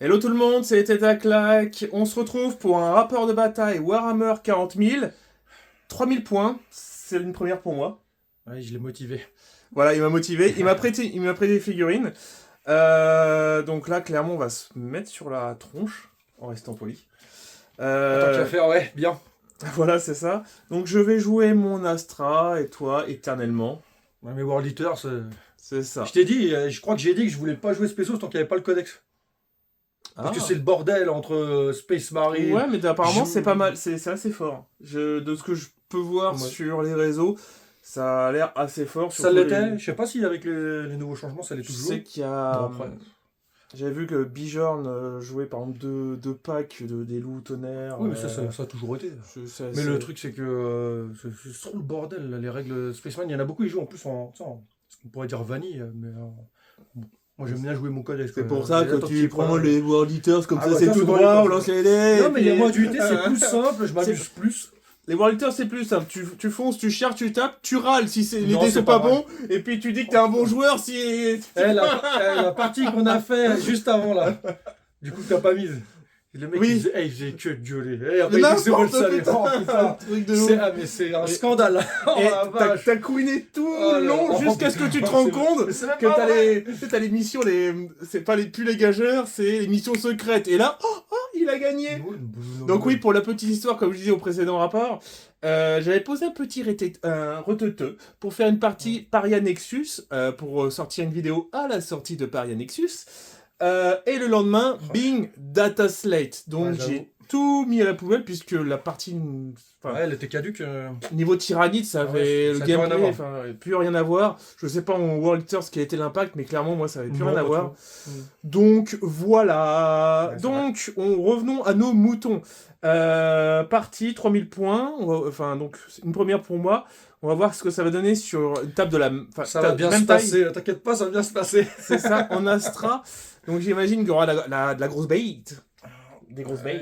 Hello tout le monde, c'est Teta Clack. On se retrouve pour un rapport de bataille Warhammer 40 000. 3000 points, c'est une première pour moi. Ouais, je l'ai motivé. Voilà, il m'a motivé. Il m'a prêté des figurines. Donc là, clairement, on va se mettre sur la tronche en restant poli. Tant qu'à faire, ouais, bien. Voilà, c'est ça. Donc je vais jouer mon Astra et toi éternellement. Ouais, mais World Eaters, C'est ça. je t'ai dit, je crois que j'ai dit que je voulais pas jouer Spécios tant qu'il n'y avait pas le codex. Parce que c'est le bordel entre Space Marine. Ouais, mais apparemment c'est pas mal, c'est assez fort. De ce que je peux voir sur les réseaux, ça a l'air assez fort. Ça l'était. Je sais pas si avec les nouveaux changements ça l'est toujours. Je sais qu'il y a. Bon, j'avais vu que Bjorn jouait par exemple deux packs des loups tonnerres. Oui, mais ça a toujours été. Mais le truc, c'est que c'est trop le bordel, là, les règles Spaceman. Il y en a beaucoup, ils jouent en plus en ce qu'on pourrait dire vanille. Mais bon, moi, j'aime bien jouer mon codex. C'est pour ça que tu prends les World Eaters comme ça, ouais, c'est tout droit, on lance les dés. Non, mais les mois d'UT, c'est plus simple, je m'amuse plus. Les World Eaters, c'est plus simple. Tu fonces, tu charges, tu tapes, tu râles si les dés sont pas bons, et puis tu dis que t'es un bon joueur si. La partie qu'on a fait juste avant là, du coup, t'as pas mise. Le mec, oui. il faisait que de gueuler. Et après, il s'est le mais c'est un scandale. T'as couiné tout le long jusqu'à ce que tu te rends compte que t'as les missions, c'est pas plus les gageurs, c'est les missions secrètes. Et là, il a gagné. Donc oui, pour la petite histoire, comme je disais au précédent rapport, j'avais posé un petit reteteux pour faire une partie Paria Nexus, pour sortir une vidéo à la sortie de Paria Nexus. Et le lendemain, bing, Data Slate. Donc j'ai tout mis à la poubelle puisque la partie... elle était caduque. Niveau Tyrannide, ça avait le gameplay, plus rien à voir. Je sais pas en World Eaters quel était l'impact, mais clairement, moi, ça avait plus rien à voir. Donc voilà. Ouais, donc, revenons à nos moutons. Partie, 3000 points. Donc, une première pour moi. On va voir ce que ça va donner sur une table de la... ça va bien se passer, t'inquiète pas, ça va bien se passer. C'est ça, en Astra. Donc j'imagine qu'il y aura de la grosse bait. Des grosses bait.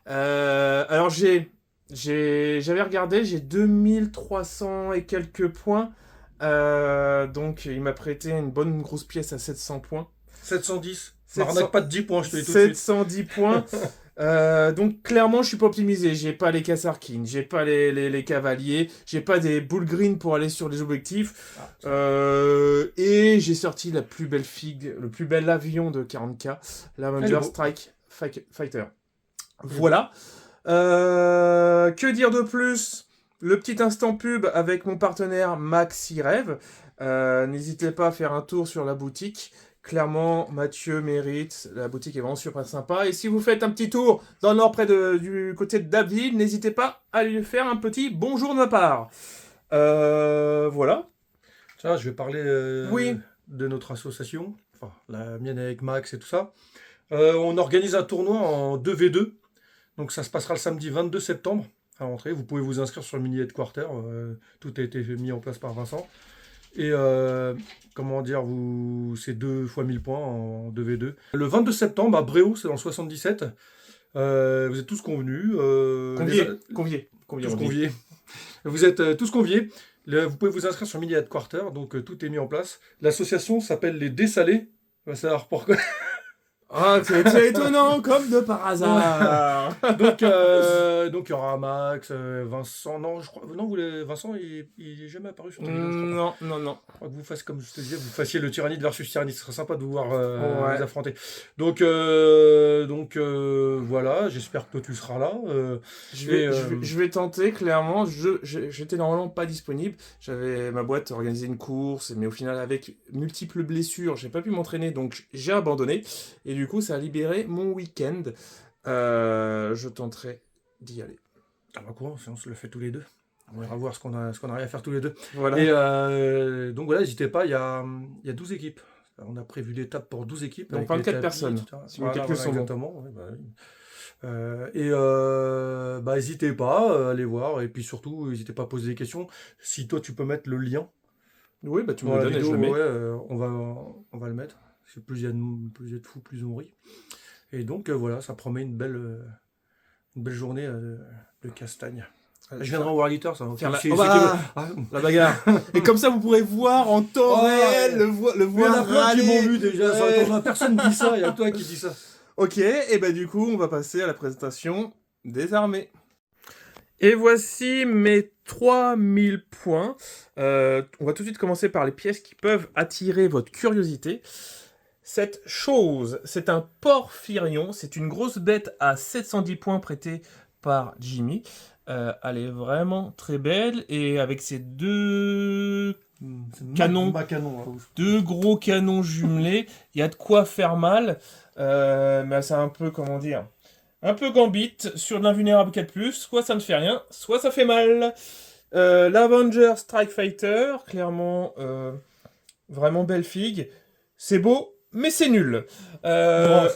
Alors j'avais regardé, j'ai 2300 et quelques points. Donc il m'a prêté une bonne grosse pièce à 700 points. 710. M'arnaque pas de 10 points, je te dis tout de suite. 710 points. Donc clairement je suis pas optimisé, j'ai pas les Kasarkin, j'ai pas les cavaliers, j'ai pas des boules green pour aller sur les objectifs, et j'ai sorti la plus belle figue, le plus bel avion de 40k, l'Avenger Strike Fighter. Voilà. Que dire de plus? Le petit instant pub avec mon partenaire Maxi Rêve. N'hésitez pas à faire un tour sur la boutique. Clairement, Mathieu mérite. La boutique est vraiment super sympa. Et si vous faites un petit tour dans le nord, près du côté de David, n'hésitez pas à lui faire un petit bonjour de ma part. Voilà. Tiens, je vais parler de notre association. Enfin, la mienne avec Max et tout ça. On organise un tournoi en 2v2. Donc ça se passera le samedi 22 septembre à l'entrée. Vous pouvez vous inscrire sur le mini headquarter. Tout a été mis en place par Vincent. Et comment dire, c'est 2 fois 1000 points en 2v2. Le 22 septembre à Bréau, c'est dans le 77. Vous êtes tous convenus. Conviés. Tous conviés. Vous êtes tous conviés. Vous pouvez vous inscrire sur Mini Headquarter, donc tout est mis en place. L'association s'appelle les Dessalés. On va savoir pourquoi. Ah, c'est étonnant, comme de par hasard. Donc il y aura Max, Vincent. Non, je crois. Non, Vincent, il est jamais apparu sur télévision. Non. Je crois que vous fassiez, comme je te disais, vous fassiez le Tyrannide versus Tyrannide. Ce serait sympa de vous voir vous affronter. Donc voilà. J'espère que toi tu seras là. Je vais tenter, clairement. J'étais normalement pas disponible. J'avais ma boîte organisé une course, mais au final, avec multiples blessures, j'ai pas pu m'entraîner, donc j'ai abandonné. Et du coup, ça a libéré mon week-end. Je tenterai d'y aller. Ah bah quoi, on se le fait tous les deux. On va voir ce qu'on arrive à faire tous les deux. Voilà. Et donc voilà, n'hésitez pas, il y a 12 équipes. On a prévu des tables pour 12 équipes. Donc 24 personnes. Si vous calculez exactement. Ouais, n'hésitez pas à aller voir. Et puis surtout, n'hésitez pas à poser des questions. Si toi, tu peux mettre le lien. Oui, bah tu me le donnes et je le mets. On va le mettre. Plus il y a de fous, plus on rit. Et donc voilà, ça promet une belle journée de castagne. Je viendrai en World Eaters. La bagarre. Et comme ça, vous pourrez voir en temps réel, le voir râler. Ils m'ont vu déjà. Personne ne dit ça, il y a toi qui dis ça. Ok, et bah du coup, on va passer à la présentation des armées. Et voici mes 3000 points. On va tout de suite commencer par les pièces qui peuvent attirer votre curiosité. Cette chose, c'est un porphyrion. C'est une grosse bête à 710 points prêtée par Jimmy. Elle est vraiment très belle. Et avec ses deux canons, deux gros canons jumelés, il y a de quoi faire mal. Mais c'est un peu, comment dire, un peu gambit sur de l'invulnérable 4+, soit ça ne fait rien, soit ça fait mal. L'Avenger Strike Fighter, clairement, vraiment belle figue. C'est beau, mais c'est nul. Bon,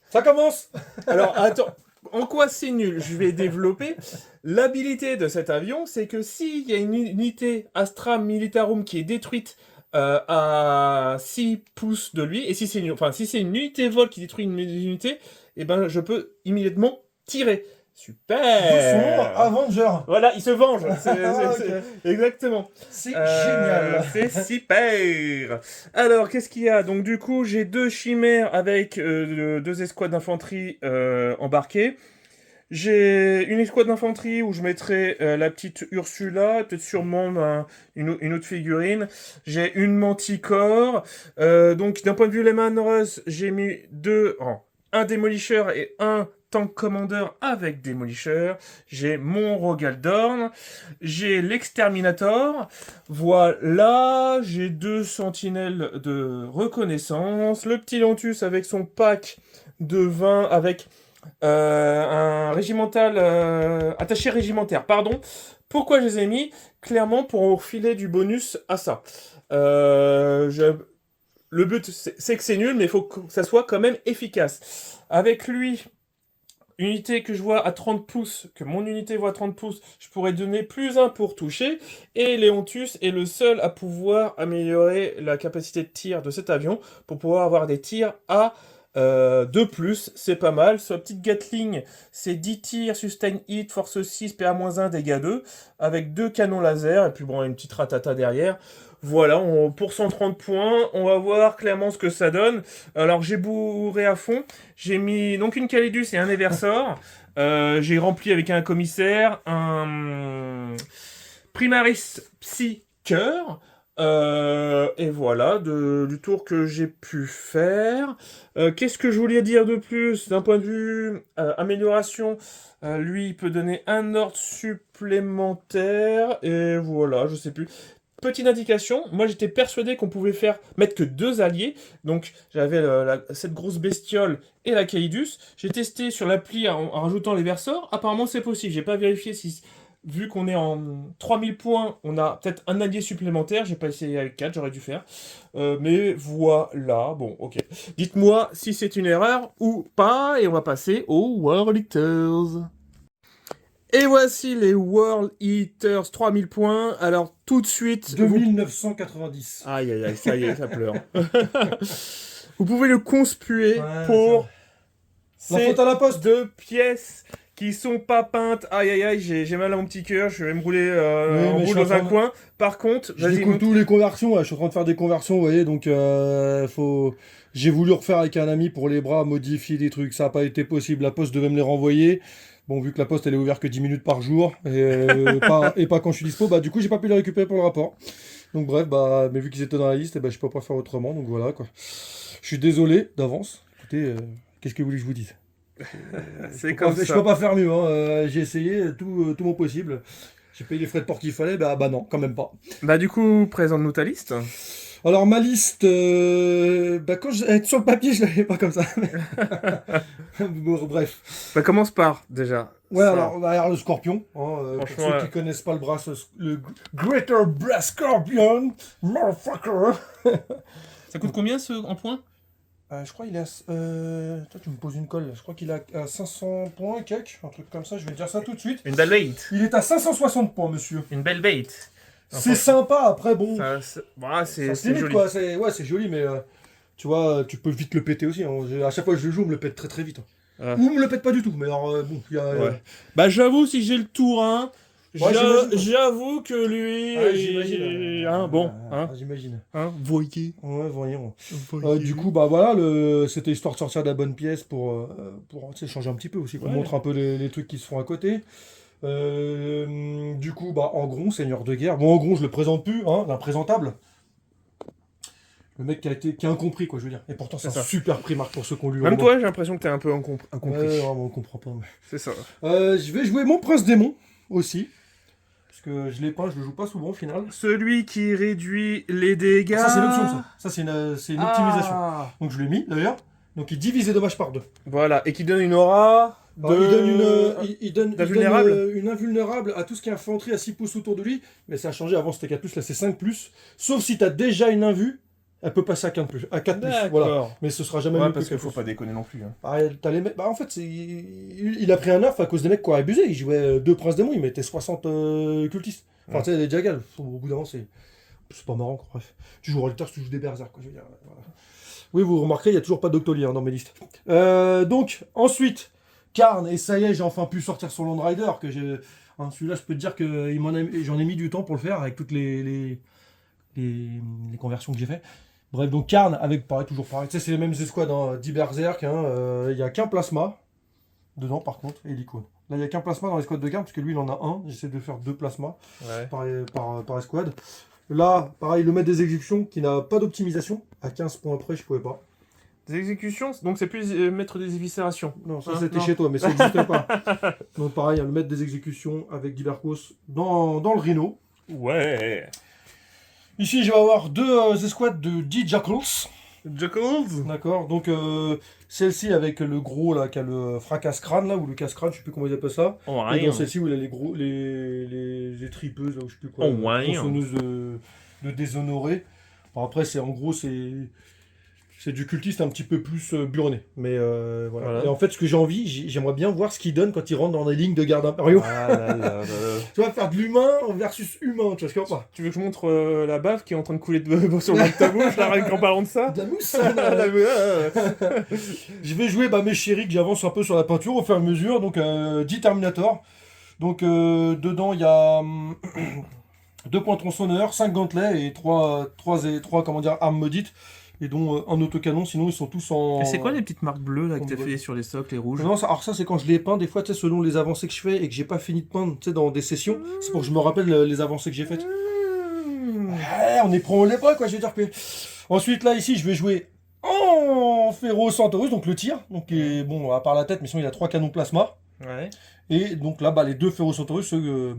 ça commence. Alors, attends, en quoi c'est nul? Je vais développer. L'habilité de cet avion, c'est que s'il y a une unité Astra Militarum qui est détruite à 6 pouces de lui, et si c'est une unité vol qui détruit une unité, et ben je peux immédiatement tirer. Super. Avenger. Voilà, il se venge. Okay. Exactement. C'est génial. C'est super. Alors, qu'est-ce qu'il y a? Donc, du coup, j'ai 2 chimères avec 2 escouades d'infanterie embarquées. J'ai une escouade d'infanterie où je mettrai la petite Ursula, peut-être sûrement une autre figurine. J'ai une Manticore. Donc, d'un point de vue Lehman Russ, j'ai mis un Démolisher et un Tank Commander avec Démolisher. J'ai mon Rogaldorn. J'ai l'Exterminator. Voilà. J'ai 2 sentinelles de reconnaissance. Le petit Lantus avec son pack de 20 avec un régimental attaché régimentaire. Pardon. Pourquoi je les ai mis? Clairement pour filer du bonus à ça. Le but, c'est que c'est nul, mais il faut que ça soit quand même efficace. Avec lui, unité que je vois à 30 pouces, que mon unité voit à 30 pouces, je pourrais donner +1 pour toucher. Et Léontus est le seul à pouvoir améliorer la capacité de tir de cet avion pour pouvoir avoir des tirs à 2+, c'est pas mal. Sur la petite Gatling, c'est 10 tirs, sustain hit, force 6, PA-1, dégâts 2, avec 2 canons laser, et puis bon, une petite ratata derrière. Voilà, pour 130 points, on va voir clairement ce que ça donne. Alors j'ai bourré à fond, j'ai mis donc une Calidus et un Eversor. J'ai rempli avec un commissaire, un Primaris Psy-Cœur. Et voilà, du tour que j'ai pu faire. Qu'est-ce que je voulais dire de plus? D'un point de vue amélioration, lui, il peut donner un ordre supplémentaire. Et voilà, je sais plus. Petite indication, moi j'étais persuadé qu'on pouvait mettre que 2 alliés. Donc j'avais cette grosse bestiole et la Caïdus. J'ai testé sur l'appli en rajoutant les versors. Apparemment c'est possible. J'ai pas vérifié si, vu qu'on est en 3000 points, on a peut-être un allié supplémentaire. J'ai pas essayé avec 4, j'aurais dû faire. Mais voilà, bon, ok. Dites-moi si c'est une erreur ou pas. Et on va passer aux World Eaters. Et voici les World Eaters 3000 points. Alors tout de suite... 2990. Aïe aïe aïe, ça y est, ça pleure. Vous pouvez le conspuer pour la faute à la poste. 2 pièces qui sont pas peintes. Aïe aïe aïe, j'ai mal à mon petit cœur, je vais me rouler en boule dans un coin. Par contre, je découvre tous les conversions, là. Je suis en train de faire des conversions, vous voyez, donc j'ai voulu refaire avec un ami pour les bras, modifier des trucs, ça n'a pas été possible. La poste devait me les renvoyer. Bon, vu que la poste elle est ouverte que 10 minutes par jour et pas quand je suis dispo, bah du coup j'ai pas pu les récupérer pour le rapport. Donc bref, mais vu qu'ils étaient dans la liste, je peux pas faire autrement, donc voilà quoi. Je suis désolé d'avance. Écoutez, qu'est-ce que vous voulez que je vous dise? C'est comme ça. Je peux pas faire mieux, hein. J'ai essayé tout mon possible. J'ai payé les frais de port qu'il fallait, bah non, quand même pas. Bah du coup, présente-nous ta liste. Alors ma liste, quand elle est sur le papier, je l'avais pas comme ça. Bon, bref. Bah commence par déjà. Ouais, alors le Scorpion. Pour ceux qui connaissent pas le Greater Brass Scorpion, motherfucker. Ça coûte combien en points? Je crois qu'il est à... Toi, tu me poses une colle. Je crois qu'il est à 500 points, quelque, un truc comme ça. Je vais dire ça tout de suite. Une belle bait. Il est à 560 points, monsieur. Une belle bait. C'est sympa, après, bon... c'est joli. Quoi. C'est joli, mais... tu vois, tu peux vite le péter aussi. Hein. À chaque fois que je le joue, on me le pète très très vite. Ou on me le pète pas du tout. Mais alors, bon, ouais. Bah, j'avoue, si j'ai le tour 1, Ouais, j'imagine. J'avoue que lui... J'imagine. J'imagine. Voyez. Ouais, voyons. Voyez. Du coup, bah voilà, c'était histoire de sortir de la bonne pièce pour tu sais, changer un petit peu aussi, qu'on Ouais. montre un peu les trucs qui se font à côté. Du coup, bah en gros, Seigneur de guerre. Bon, en gros, je le présente plus, hein, l'imprésentable. Le mec qui a incompris, quoi, je veux dire. Et pourtant, c'est C'est un ça. super prix, Marc, pour ceux qu'on lui Même envoie. toi, j'ai l'impression que t'es un peu incompris. Ouais, on comprend pas. C'est ça. Je vais jouer mon prince démon aussi. Parce que je l'ai pas, je le joue pas souvent au final. Celui qui réduit les dégâts... Ça, c'est une option, ça. Ça, c'est une optimisation. Ah. Donc, je l'ai mis, d'ailleurs. Donc, il divise les dommages par 2. Voilà, et qui donne une aura... Alors, il donne d'invulnérable. une invulnérable à tout ce qui est infanterie à 6 pouces autour de lui. Mais ça a changé, avant c'était 4+, là c'est 5+. Sauf si tu as déjà une invue, elle peut passer à 4+. Voilà. Mais ce sera jamais Ouais, mieux parce que qu'il faut 4+. pas déconner non plus. Hein. Ah, t'as les mecs... Bah, en fait, il a pris un nerf à cause des mecs qui ont abusé. Il jouait 2 princes démons, il mettait 60 cultistes. Enfin, tu sais, les Jagal. Au bout d'un moment, c'est pas marrant, quoi. Bref. Tu joues Rolter, tu joues des berserk, quoi. Je veux dire, voilà. Oui, vous remarquerez, il n'y a toujours pas d'Octoly dans mes listes. Donc, ensuite, Karn, et ça y est, j'ai enfin pu sortir son Land Rider. Que celui-là, je peux te dire que j'en ai mis du temps pour le faire avec toutes les conversions que j'ai fait. Bref, donc Karn, avec toujours pareil. Tu sais, c'est les mêmes escouades, hein, 10 berserk. Il n'y a qu'un plasma dedans, par contre, et l'icône. Là, il n'y a qu'un plasma dans l'escouade de Karn, parce que lui, il en a un. J'essaie de faire 2 plasmas par escouade. Là, pareil, le maître des exécutions qui n'a pas d'optimisation. À 15 points près, je pouvais pas. Des exécutions, donc c'est plus maître des éviscérations. Non, ça c'était chez toi, mais ça n'existait pas. Donc pareil, le maître des exécutions avec Diverkos dans le Rhino. Ouais. Ici, je vais avoir 2 escouades de 10 Jackals. Jackals. D'accord, donc celle-ci avec le gros là, qui a le fracasse-crâne là, ou le casse-crâne, je sais plus comment ils appellent ça. Et dans celle-ci où il a les tripeuses, là, ou je sais plus quoi. Tronçonneuses de déshonorés. Bon, après, en gros, c'est du cultiste un petit peu plus burné. Mais voilà. Et en fait, ce que j'ai envie, j'aimerais bien voir ce qu'il donne quand il rentre dans les lignes de garde impériaux. Tu vas faire de l'humain versus humain, tu vois ce qu'il y a pas. Tu veux que je montre la bave qui est en train de couler sur le bas de ta bouche, là, rien qu'en parlant de ça? De la mousse. Je vais jouer mes chéris que j'avance un peu sur la peinture au fur et à mesure. Donc 10 Terminator. Donc dedans, il y a 2 points tronçonneurs, 5 gantelets et 3 armes maudites. Et dont un autocanon, sinon ils sont tous en... Et c'est quoi les petites marques bleues là que t'as fait sur les socles, les rouges? Non, alors ça c'est quand je les peins, des fois, tu sais, selon les avancées que je fais et que j'ai pas fini de peindre, tu sais, dans des sessions, c'est pour que je me rappelle les avancées que j'ai faites. Ouais, on est pro, on l'est pas, quoi, je veux dire que... Ensuite, là, ici, je vais jouer en Ferro Centaurus, donc le tir, donc bon, à part la tête, mais sinon il a 3 canons plasma. Ouais. Et donc là, les 2 Ferro Centaurus, ceux,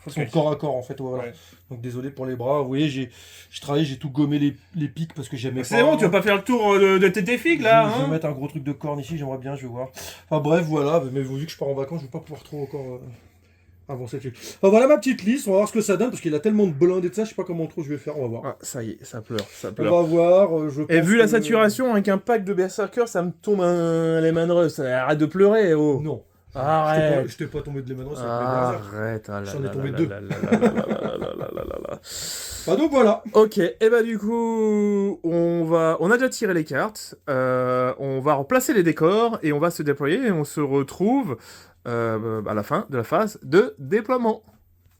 sont corps à corps en fait, voilà. Ouais. Donc désolé pour les bras, vous voyez, j'ai travaillé, j'ai tout gommé les pics parce que j'aimais pas. C'est bon, tu vas pas faire le tour de tes figues là, Je vais mettre un gros truc de corne ici, j'aimerais bien, je vais voir. Enfin bref, voilà, mais vu que je pars en vacances, je vais pas pouvoir trop encore avancer dessus. Enfin voilà ma petite liste, on va voir ce que ça donne parce qu'il a tellement de blindés de ça, je sais pas comment trop je vais faire, on va voir. Ah, ça y est, ça pleure, ça On pleure. va voir, Et vu la saturation avec un pack de berserkers, ça me tombe les mains russes. Arrête de pleurer, oh. Non. Arrête. Je t'ai pas tombé de les mains russes avec les berserk. Arrête. J'en ai tombé 2. Bah donc voilà. Ok, et bah du coup, on a déjà tiré les cartes, on va replacer les décors et on va se déployer et on se retrouve à la fin de la phase de déploiement.